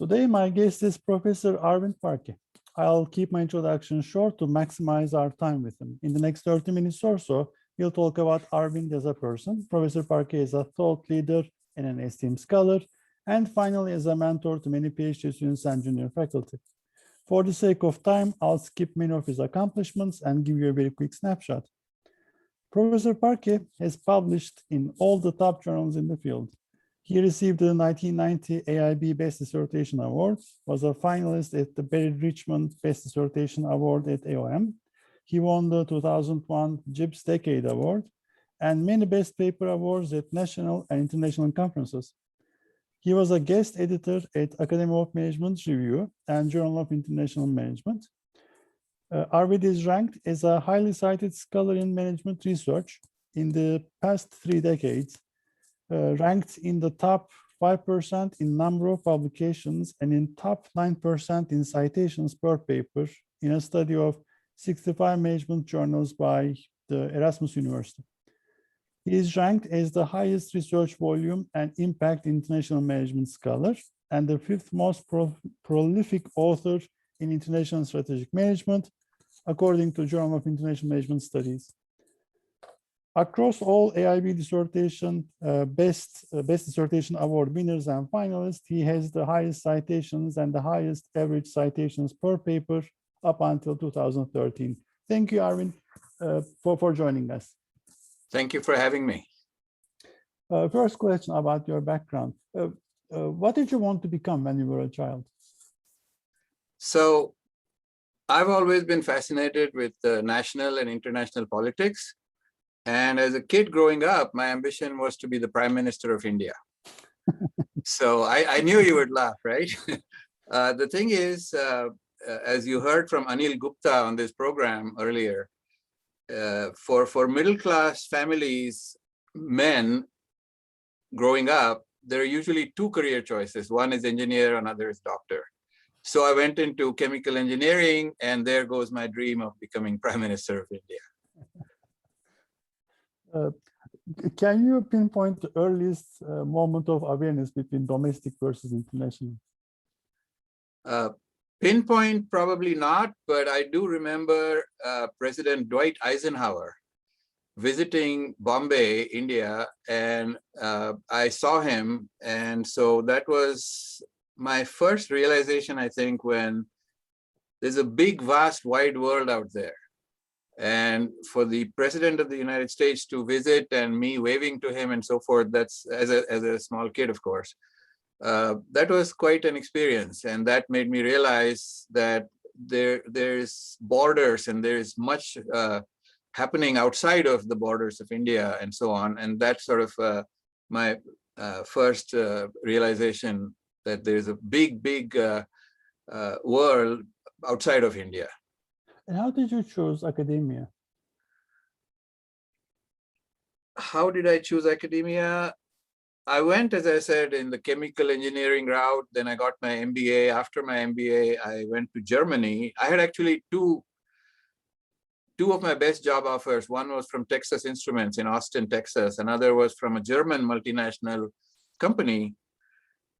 Today, my guest is Professor Arvind Parkhe. I'll keep my introduction short to maximize our time with him. In the next 30 minutes or so, we'll talk about Arvind as a person. Professor Parkhe is a thought leader and an esteemed scholar, and finally, as a mentor to many PhD students and junior faculty. For the sake of time, I'll skip many of his accomplishments and give you a very quick snapshot. Professor Parkhe has published in all the top journals in the field. He received the 1990 AIB Best Dissertation Award, was a finalist at the Barry Richmond Best Dissertation Award at AOM. He won the 2001 JIBS Decade Award and many Best Paper Awards at national and international conferences. He was a guest editor at Academy of Management Review and Journal of International Management. Arvind is ranked as a highly cited scholar in management research in the past 3 decades, ranked in the top 5% in number of publications and in top 9% in citations per paper in a study of 65 management journals by the Erasmus University. He is ranked as the highest research volume and impact international management scholar and the 5th most prolific author in international strategic management, according to Journal of International Management Studies. Across all AIB dissertation, Best Dissertation Award winners and finalists, he has the highest citations and the highest average citations per paper up until 2013. Thank you, Arvind, for joining us. Thank you for having me. First question about your background. What did you want to become when you were a child? So I've always been fascinated with national and international politics. And as a kid growing up, my ambition was to be the Prime Minister of India. So I knew you would laugh, right? The thing is, as you heard from Anil Gupta on this program earlier, for middle-class families, men growing up, there are usually 2 career choices. One is engineer, another is doctor. So I went into chemical engineering, and there goes my dream of becoming Prime Minister of India. Can you pinpoint the earliest moment of awareness between domestic versus international? Pinpoint, probably not, but I do remember President Dwight Eisenhower visiting Bombay, India, and I saw him. And so that was my first realization, I think, when there's a big, vast, wide world out there. And for the President of the United States to visit and me waving to him and so forth, that's as a small kid, of course. That was quite an experience, and that made me realize that there's borders and there's much happening outside of the borders of India and so on. And that's sort of my first realization that there's a big, big world outside of India. And how did you choose academia? How did I choose academia? I went, as I said, in the chemical engineering route. Then I got my MBA. After my MBA, I went to Germany. I had actually two of my best job offers. One was from Texas Instruments in Austin, Texas. Another was from a German multinational company.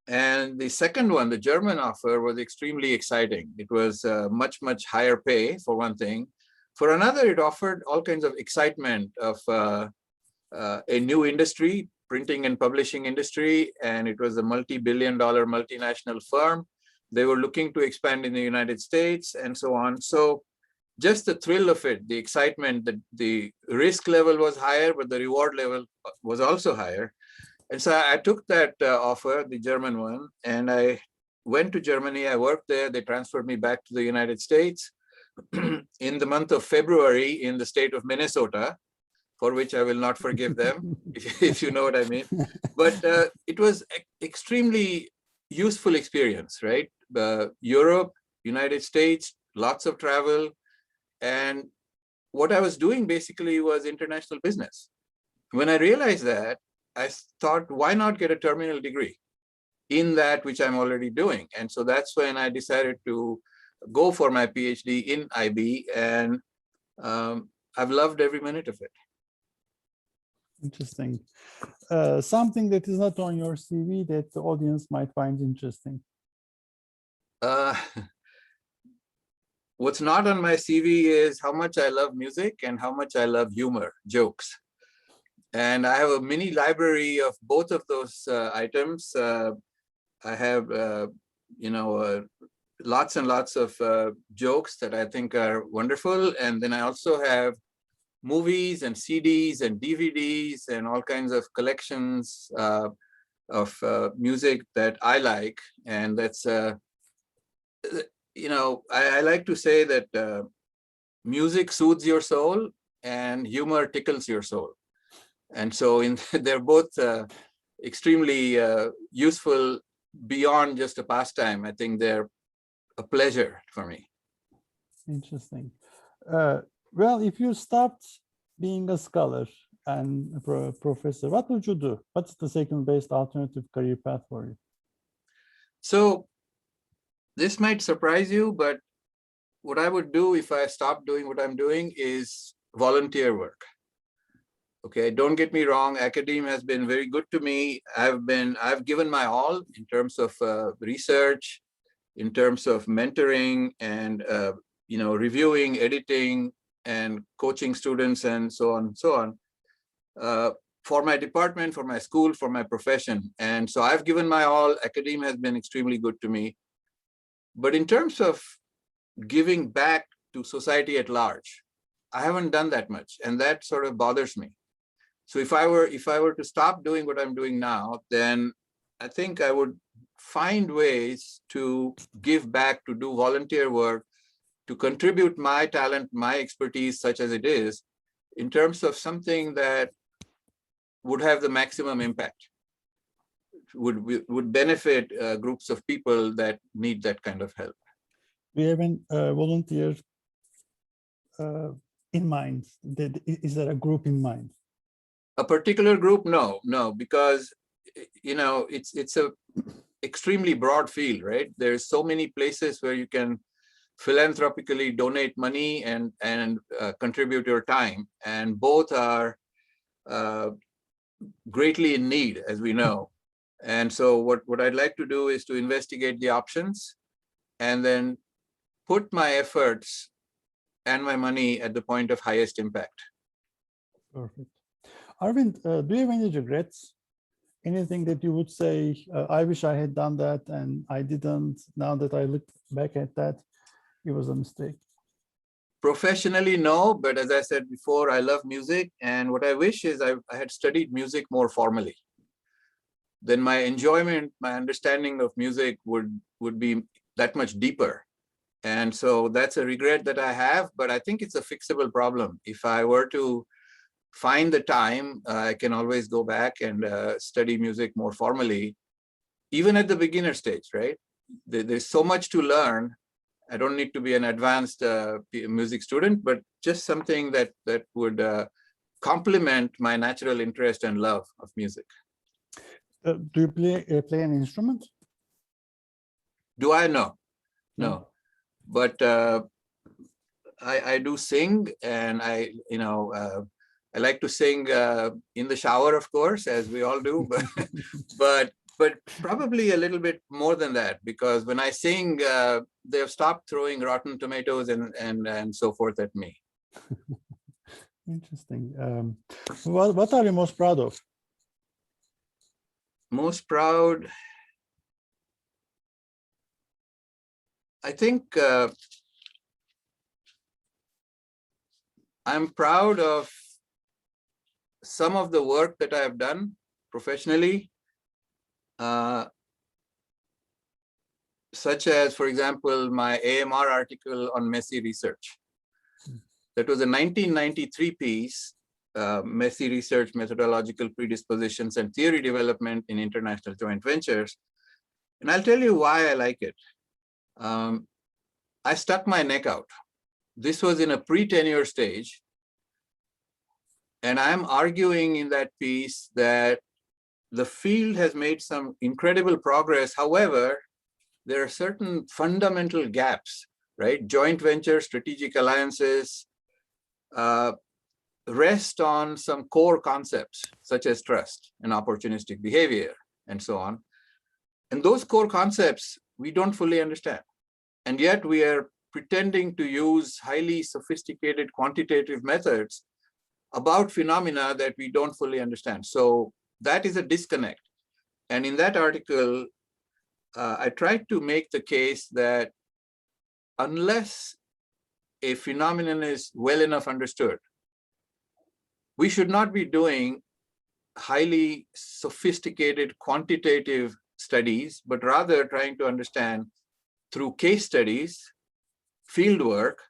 And the second one, the German offer, was extremely exciting. It was much, much higher pay, for one thing. For another, it offered all kinds of excitement of a new industry, printing and publishing industry, and it was a multi-billion-dollar multinational firm. They were looking to expand in the United States and so on. So just the thrill of it, the excitement, the risk level was higher, but the reward level was also higher. And so I took that offer, the German one, and I went to Germany. I worked there. They transferred me back to the United States in the month of February in the state of Minnesota, for which I will not forgive them, if you know what I mean. But it was extremely useful experience, right? Europe, United States, lots of travel. And what I was doing basically was international business. When I realized that, I thought, why not get a terminal degree in that which I'm already doing? And so that's when I decided to go for my PhD in IB, and I've loved every minute of it. Interesting. Something that is not on your CV that the audience might find interesting. Uh, what's not on my CV is how much I love music and how much I love humor, jokes. And I have a mini library of both of those items. I have, lots and lots of jokes that I think are wonderful. And then I also have movies and CDs and DVDs and all kinds of collections of music that I like. And that's, I like to say that music soothes your soul and humor tickles your soul. And so they're both extremely useful beyond just a pastime. I think they're a pleasure for me. Interesting. Well, if you stopped being a scholar and a professor, what would you do? What's the second-best alternative career path for you? So this might surprise you, but what I would do if I stopped doing what I'm doing is volunteer work. Okay, don't get me wrong, academia has been very good to me. I've given my all in terms of research, in terms of mentoring and reviewing, editing, and coaching students and so on and so on, for my department, for my school, for my profession. And so I've given my all. Academia has been extremely good to me. But in terms of giving back to society at large, I haven't done that much, and that sort of bothers me. So if I were to stop doing what I'm doing now, then I think I would find ways to give back, to do volunteer work, to contribute my talent, my expertise, such as it is, in terms of something that would have the maximum impact, would benefit groups of people that need that kind of help. Do you have a volunteer in mind? Is there a group in mind? A particular group? No, because it's a extremely broad field, right? There's so many places where you can philanthropically donate money and contribute your time, and both are greatly in need, as we know. And so what I'd like to do is to investigate the options and then put my efforts and my money at the point of highest impact. Perfect. Arvind, do you have any regrets? Anything that you would say, I wish I had done that and I didn't. Now that I look back at that, it was a mistake? Professionally, no, but as I said before, I love music. And what I wish is I had studied music more formally. Then my enjoyment, my understanding of music would be that much deeper. And so that's a regret that I have, but I think it's a fixable problem. If I were to find the time, I can always go back and study music more formally, even at the beginner stage, right? There's so much to learn. I don't need to be an advanced music student, but just something that would complement my natural interest and love of music. Do you play an instrument? Do I? No. But I do sing, and I like to sing in the shower, of course, as we all do, but probably a little bit more than that, because when I sing, they have stopped throwing rotten tomatoes and so forth at me. Interesting. What are you most proud of? Most proud? I think I'm proud of some of the work that I have done professionally, such as, for example, my AMR article on messy research. That was a 1993 piece, Messy Research, Methodological Predispositions and Theory Development in International Joint Ventures. And I'll tell you why I like it. I stuck my neck out. This was in a pre-tenure stage. And I'm arguing in that piece that the field has made some incredible progress. However, there are certain fundamental gaps, right? Joint venture, strategic alliances rest on some core concepts, such as trust and opportunistic behavior, and so on. And those core concepts, we don't fully understand. And yet we are pretending to use highly sophisticated quantitative methods about phenomena that we don't fully understand. So that is a disconnect. And in that article, I tried to make the case that unless a phenomenon is well enough understood, we should not be doing highly sophisticated quantitative studies, but rather trying to understand through case studies, field work,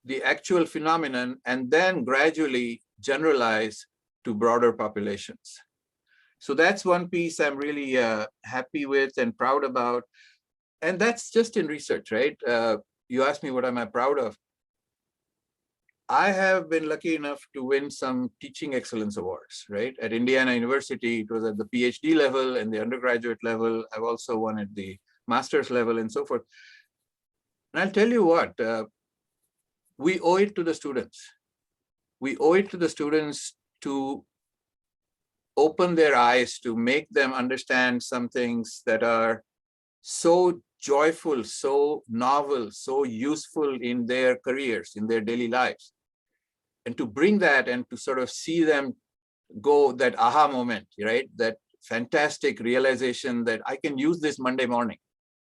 the actual phenomenon, and then gradually generalize to broader populations. So that's one piece I'm really happy with and proud about. And that's just in research, right? You asked me what am I proud of? I have been lucky enough to win some teaching excellence awards, right? At Indiana University, it was at the Ph.D. level and the undergraduate level. I've also won at the master's level and so forth. And I'll tell you what, we owe it to the students. We owe it to the students to open their eyes, to make them understand some things that are so joyful, so novel, so useful in their careers, in their daily lives. And to bring that and to sort of see them go, that aha moment, right? That fantastic realization that I can use this Monday morning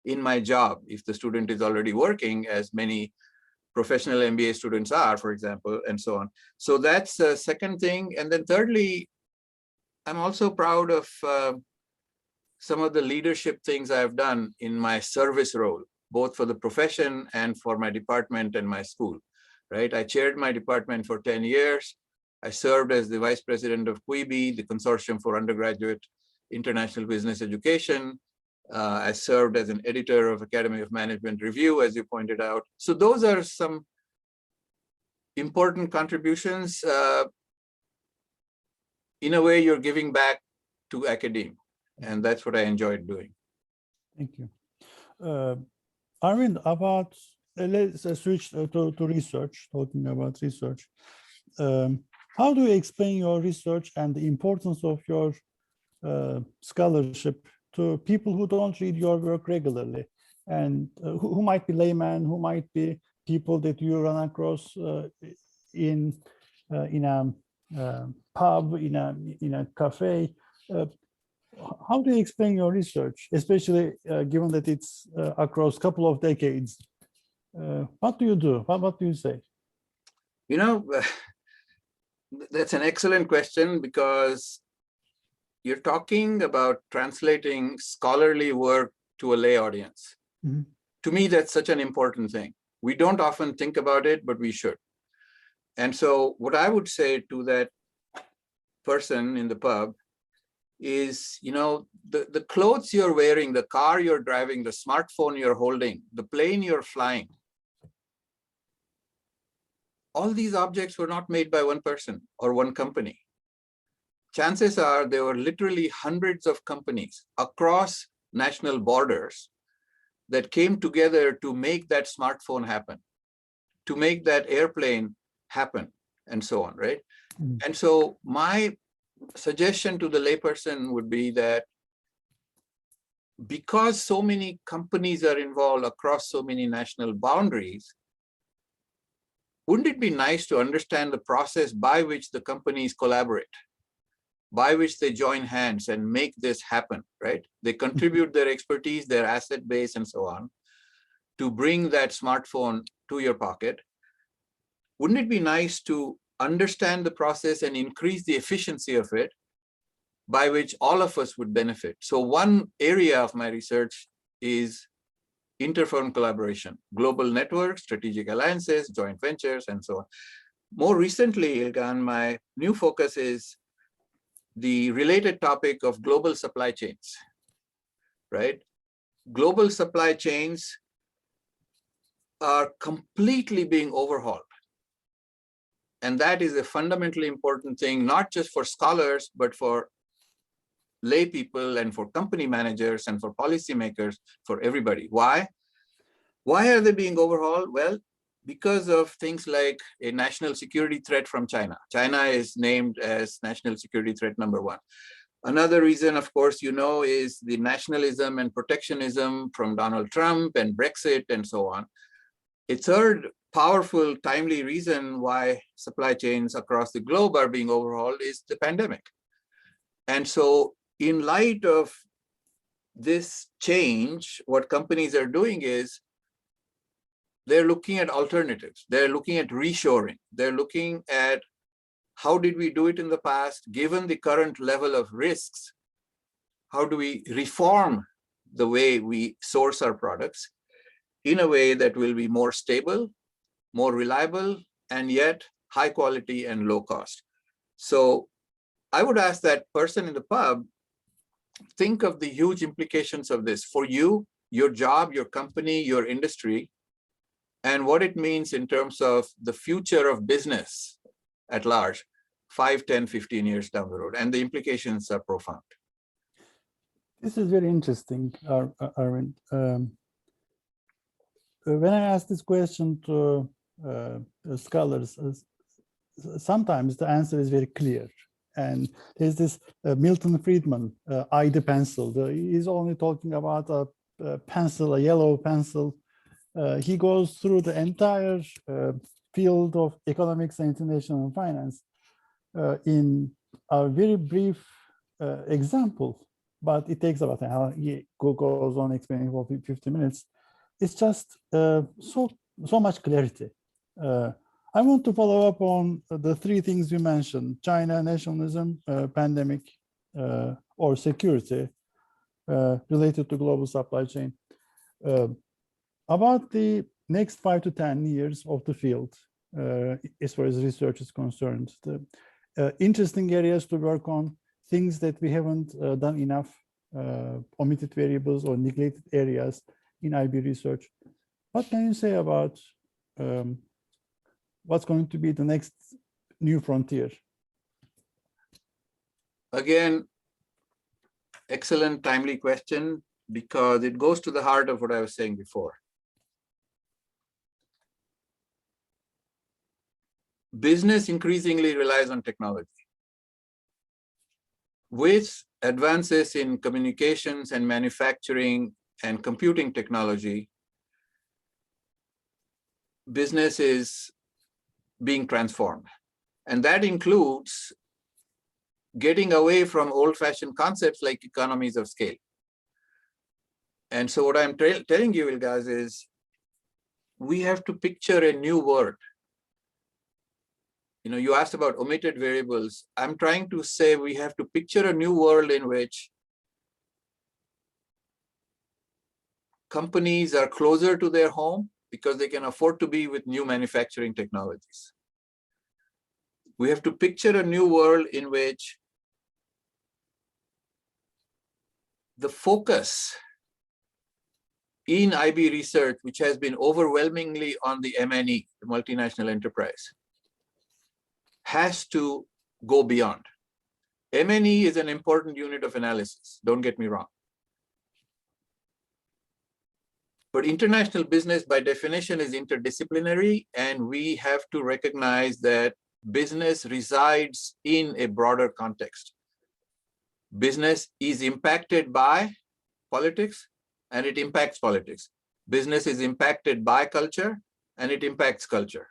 in my job if the student is already working, as many professional MBA students are, for example, and so on. So that's the second thing. And then thirdly, I'm also proud of some of the leadership things I've done in my service role, both for the profession and for my department and my school, right? I chaired my department for 10 years. I served as the vice president of QIBI, the Consortium for Undergraduate International Business Education. I served as an editor of Academy of Management Review, as you pointed out. So those are some important contributions. In a way, you're giving back to academia. And that's what I enjoyed doing. Thank you. Arvind, let's switch to research, talking about research. How do you explain your research and the importance of your scholarship to people who don't read your work regularly, and who might be laymen, who might be people that you run across in a pub, in a cafe? How do you explain your research, especially given that it's across a couple of decades? What do you do? What do you say? You know, that's an excellent question, because you're talking about translating scholarly work to a lay audience. Mm-hmm. To me, that's such an important thing. We don't often think about it, but we should. And so what I would say to that person in the pub is, you know, the clothes you're wearing, the car you're driving, the smartphone you're holding, the plane you're flying, all these objects were not made by one person or one company. Chances are there were literally hundreds of companies across national borders that came together to make that smartphone happen, to make that airplane happen, and so on, right? Mm-hmm. And so my suggestion to the layperson would be that because so many companies are involved across so many national boundaries, wouldn't it be nice to understand the process by which the companies collaborate, by which they join hands and make this happen, right? They contribute their expertise, their asset base, and so on, to bring that smartphone to your pocket. Wouldn't it be nice to understand the process and increase the efficiency of it, by which all of us would benefit? So one area of my research is interfirm collaboration, global networks, strategic alliances, joint ventures, and so on. More recently, Ilgan, my new focus is the related topic of global supply chains, right? Global supply chains are completely being overhauled. And that is a fundamentally important thing, not just for scholars, but for lay people and for company managers and for policymakers, for everybody. Why? Why are they being overhauled? Well, because of things like a national security threat from China. China is named as national security threat #1. Another reason, of course, is the nationalism and protectionism from Donald Trump and Brexit and so on. A third powerful, timely reason why supply chains across the globe are being overhauled is the pandemic. And so in light of this change, what companies are doing is they're looking at alternatives. They're looking at reshoring. They're looking at how did we do it in the past, given the current level of risks, how do we reform the way we source our products in a way that will be more stable, more reliable, and yet high quality and low cost. So I would ask that person in the pub, think of the huge implications of this for you, your job, your company, your industry, and what it means in terms of the future of business at large, 5, 10, 15 years down the road. And the implications are profound. This is very interesting, Arvind. When I ask this question to scholars, sometimes the answer is very clear. And there's this Milton Friedman, I the pencil. He's only talking about a pencil, a yellow pencil. He goes through the entire field of economics and international finance in a very brief example, but it takes about an hour. He goes on explaining for 50 minutes. It's just so much clarity. I want to follow up on the three things you mentioned: China, nationalism, pandemic, or security related to global supply chain. About the next 5 to 10 years of the field, as far as research is concerned, the interesting areas to work on, things that we haven't done enough, omitted variables or neglected areas in IB research. What can you say about what's going to be the next new frontier? Again, excellent, timely question, because it goes to the heart of what I was saying before. Business increasingly relies on technology. With advances in communications and manufacturing and computing technology, business is being transformed. And that includes getting away from old-fashioned concepts like economies of scale. And so what I'm telling you guys is we have to picture a new world. You asked about omitted variables. I'm trying to say we have to picture a new world in which companies are closer to their home because they can afford to be with new manufacturing technologies. We have to picture a new world in which the focus in IB research, which has been overwhelmingly on the M&E, the multinational enterprise, has to go beyond. M&E is an important unit of analysis, don't get me wrong. But international business by definition is interdisciplinary, and we have to recognize that business resides in a broader context. Business is impacted by politics, and it impacts politics. Business is impacted by culture, and it impacts culture.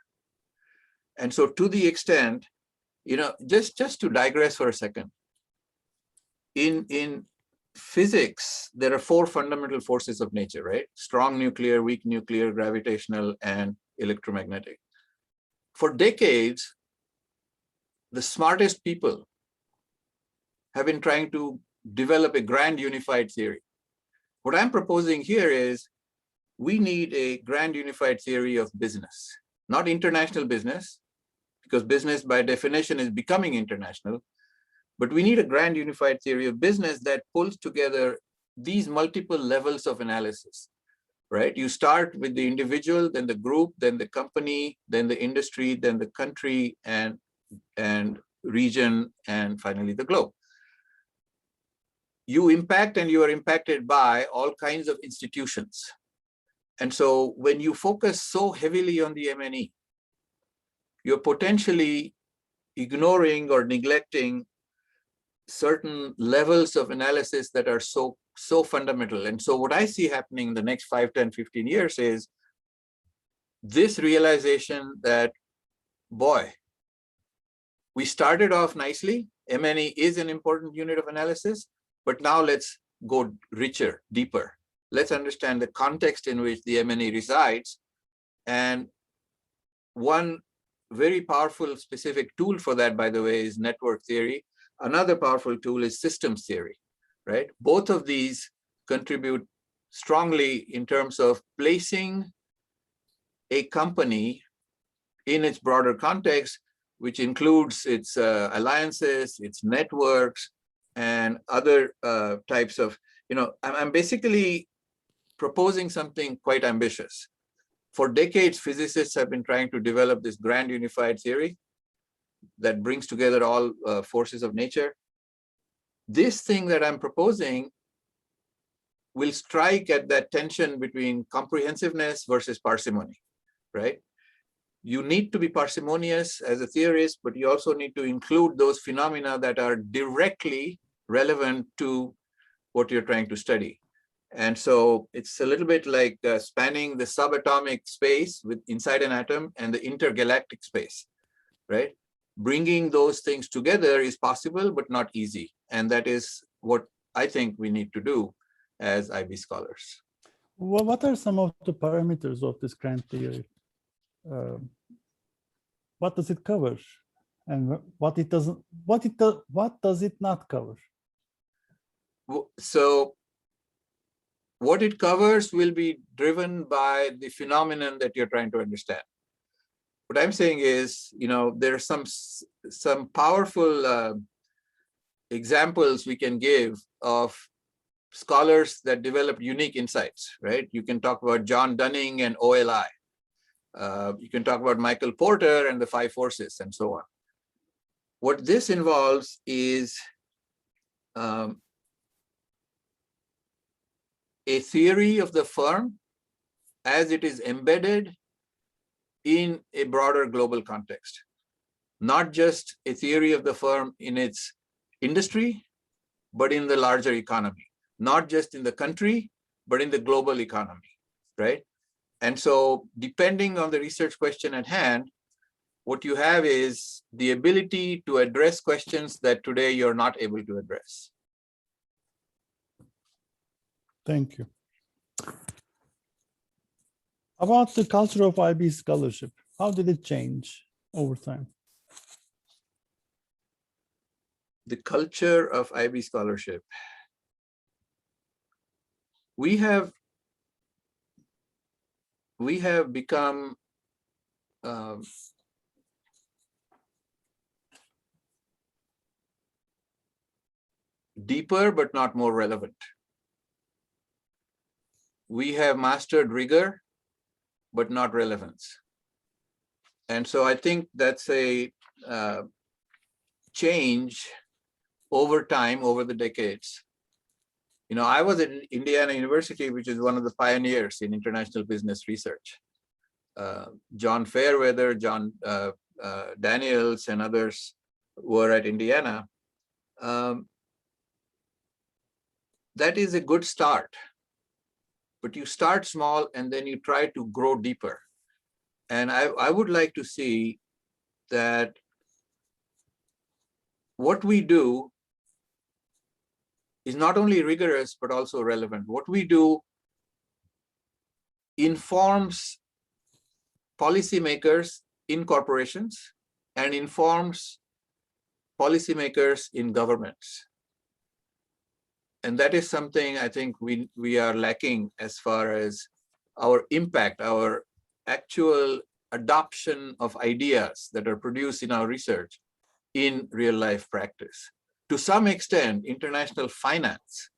And so to the extent, just to digress for a second, in physics, there are 4 fundamental forces of nature, right? Strong nuclear, weak nuclear, gravitational, and electromagnetic. For decades, the smartest people have been trying to develop a grand unified theory. What I'm proposing here is we need a grand unified theory of business, not international business, because business by definition is becoming international, but we need a grand unified theory of business that pulls together these multiple levels of analysis, right? You start with the individual, then the group, then the company, then the industry, then the country and region, and finally the globe. You impact and you are impacted by all kinds of institutions. And so when you focus so heavily on the M&E, you're potentially ignoring or neglecting certain levels of analysis that are so fundamental. And so what I see happening in the next 5, 10, 15 years is this realization that, boy, we started off nicely. M&E is an important unit of analysis, but now let's go richer, deeper. Let's understand the context in which the M&E resides. And one very powerful specific tool for that, by the way, is network theory. Another powerful tool is systems theory, right? Both of these contribute strongly in terms of placing a company in its broader context, which includes its alliances, its networks, and other types of, I'm basically proposing something quite ambitious. For decades, physicists have been trying to develop this grand unified theory that brings together all forces of nature. This thing that I'm proposing will strike at that tension between comprehensiveness versus parsimony, right? You need to be parsimonious as a theorist, but you also need to include those phenomena that are directly relevant to what you're trying to study. And so it's a little bit like spanning the subatomic space inside an atom and the intergalactic space, right? Bringing those things together is possible, but not easy. And that is what I think we need to do as IB scholars. Well, what are some of the parameters of this grand theory? What does it cover, and what it doesn't? What does it not cover? So, what it covers will be driven by the phenomenon that you're trying to understand. What I'm saying is, there are some powerful examples we can give of scholars that develop unique insights, right? You can talk about John Dunning and OLI. You can talk about Michael Porter and the 5 forces and so on. What this involves is a theory of the firm as it is embedded in a broader global context, not just a theory of the firm in its industry, but in the larger economy, not just in the country, but in the global economy, right? And so depending on the research question at hand, what you have is the ability to address questions that today you're not able to address. Thank you. About the culture of IB scholarship, how did it change over time? The culture of IB scholarship. We have become deeper, but not more relevant. We have mastered rigor, but not relevance. And so I think that's a change over time, over the decades. I was at Indiana University, which is one of the pioneers in international business research. John Fairweather, John Daniels, and others were at Indiana. That is a good start. But you start small and then you try to grow deeper. And I would like to see that what we do is not only rigorous, but also relevant. What we do informs policymakers in corporations and informs policymakers in governments. And that is something I think we are lacking as far as our impact, our actual adoption of ideas that are produced in our research in real life practice. To some extent, international finance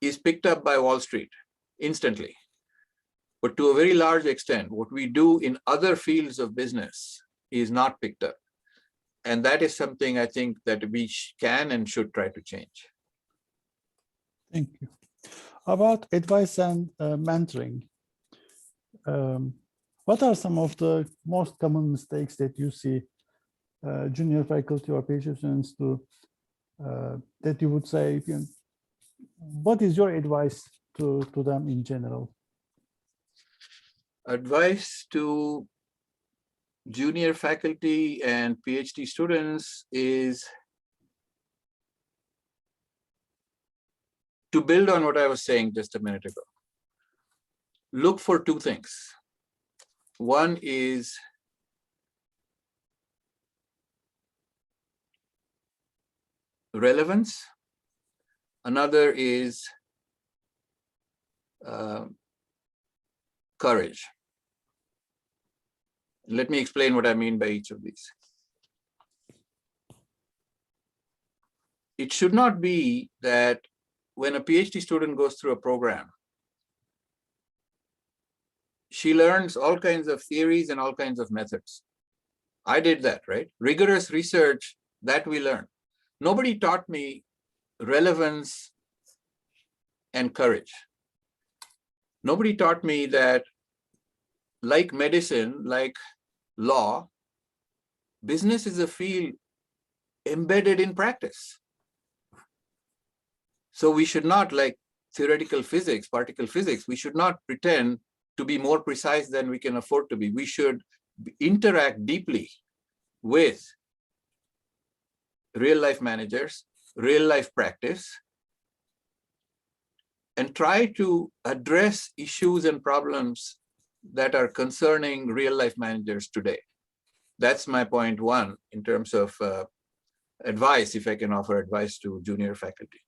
is picked up by Wall Street instantly. But to a very large extent, what we do in other fields of business is not picked up. And that is something I think that we can and should try to change. Thank you. About advice and mentoring, what are some of the most common mistakes that you see junior faculty or PhD students to that you would say, what is your advice to them in general? Advice to junior faculty and PhD students is to build on what I was saying just a minute ago. Look for two things. One is relevance. Another is courage. Let me explain what I mean by each of these. It should not be that when a PhD student goes through a program, she learns all kinds of theories and all kinds of methods. I did that, right? Rigorous research, that we learned. Nobody taught me relevance and courage. Nobody taught me that, like medicine, like law, business is a field embedded in practice. So we should not, like theoretical physics, particle physics, we should not pretend to be more precise than we can afford to be. We should interact deeply with real-life managers, real-life practice, and try to address issues and problems that are concerning real-life managers today. That's my point one in terms of advice, if I can offer advice to junior faculty.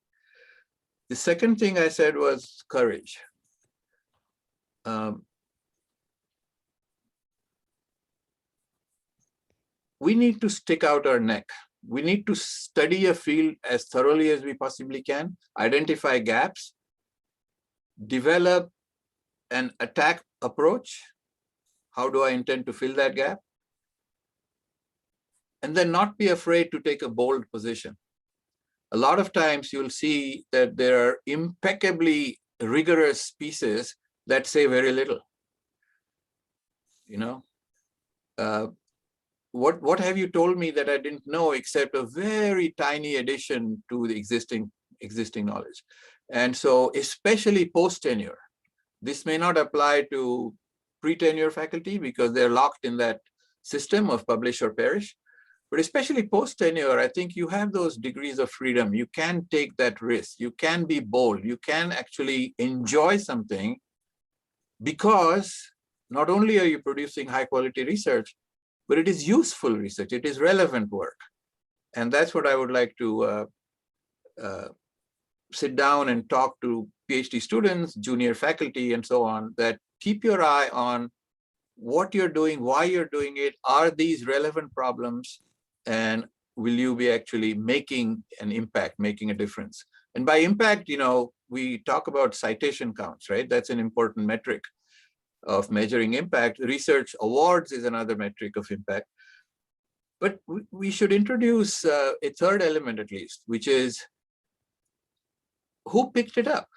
The second thing I said was courage. We need to stick out our neck. We need to study a field as thoroughly as we possibly can, identify gaps, develop an attack approach. How do I intend to fill that gap? And then not be afraid to take a bold position. A lot of times you'll see that there are impeccably rigorous pieces that say very little. What have you told me that I didn't know except a very tiny addition to the existing knowledge? And so especially post-tenure, this may not apply to pre-tenure faculty because they're locked in that system of publish or perish. But especially post-tenure, I think you have those degrees of freedom. You can take that risk. You can be bold. You can actually enjoy something because not only are you producing high quality research, but it is useful research. It is relevant work. And that's what I would like to sit down and talk to PhD students, junior faculty, and so on, that keep your eye on what you're doing, why you're doing it. Are these relevant problems? And will you be actually making an impact, making a difference? And by impact, we talk about citation counts, right? That's an important metric of measuring impact. Research awards is another metric of impact. But we should introduce a third element at least, which is who picked it up?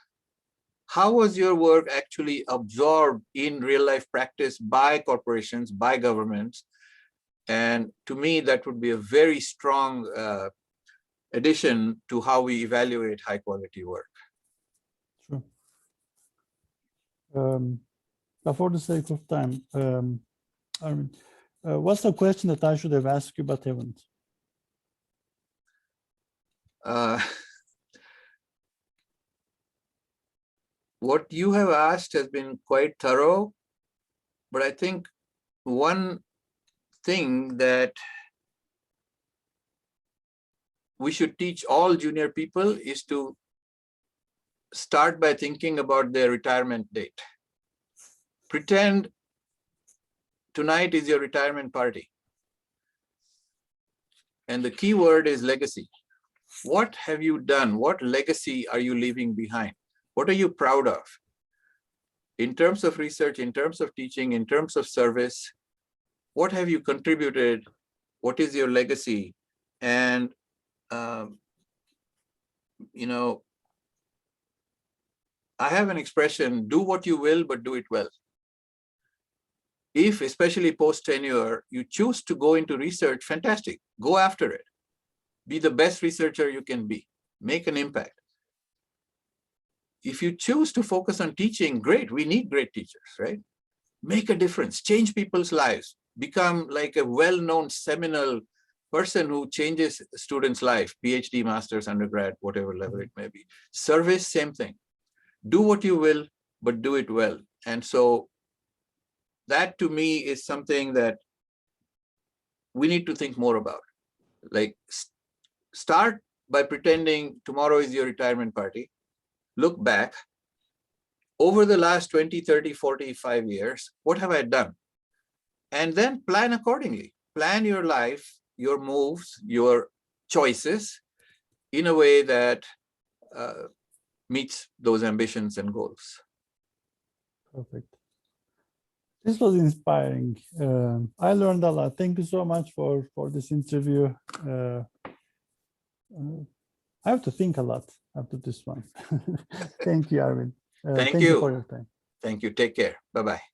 How was your work actually absorbed in real life practice by corporations, by governments? And to me, that would be a very strong addition to how we evaluate high quality work. Sure. For the sake of time, Arvind, what's the question that I should have asked you but haven't? What you have asked has been quite thorough, but I think one thing that we should teach all junior people is to start by thinking about their retirement date. Pretend tonight is your retirement party. And the key word is legacy. What have you done? What legacy are you leaving behind? What are you proud of? In terms of research, in terms of teaching, in terms of service, what have you contributed? What is your legacy? And, I have an expression, do what you will, but do it well. if, especially post-tenure, you choose to go into research, fantastic, go after it. Be the best researcher you can be, make an impact. If you choose to focus on teaching, great, we need great teachers, right? Make a difference, change people's lives, become like a well-known seminal person who changes a student's life, PhD, master's, undergrad, whatever level it may be. Service, same thing. Do what you will, but do it well. And so that to me is something that we need to think more about. Like, start by pretending tomorrow is your retirement party. Look back. Over the last 20, 30, 45 years, what have I done? And then plan accordingly. Plan your life, your moves, your choices in a way that meets those ambitions and goals. Perfect. This was inspiring. I learned a lot. Thank you so much for this interview. I have to think a lot after this one. Thank you, Arvind. Thank you for your time. Thank you. Take care. Bye-bye.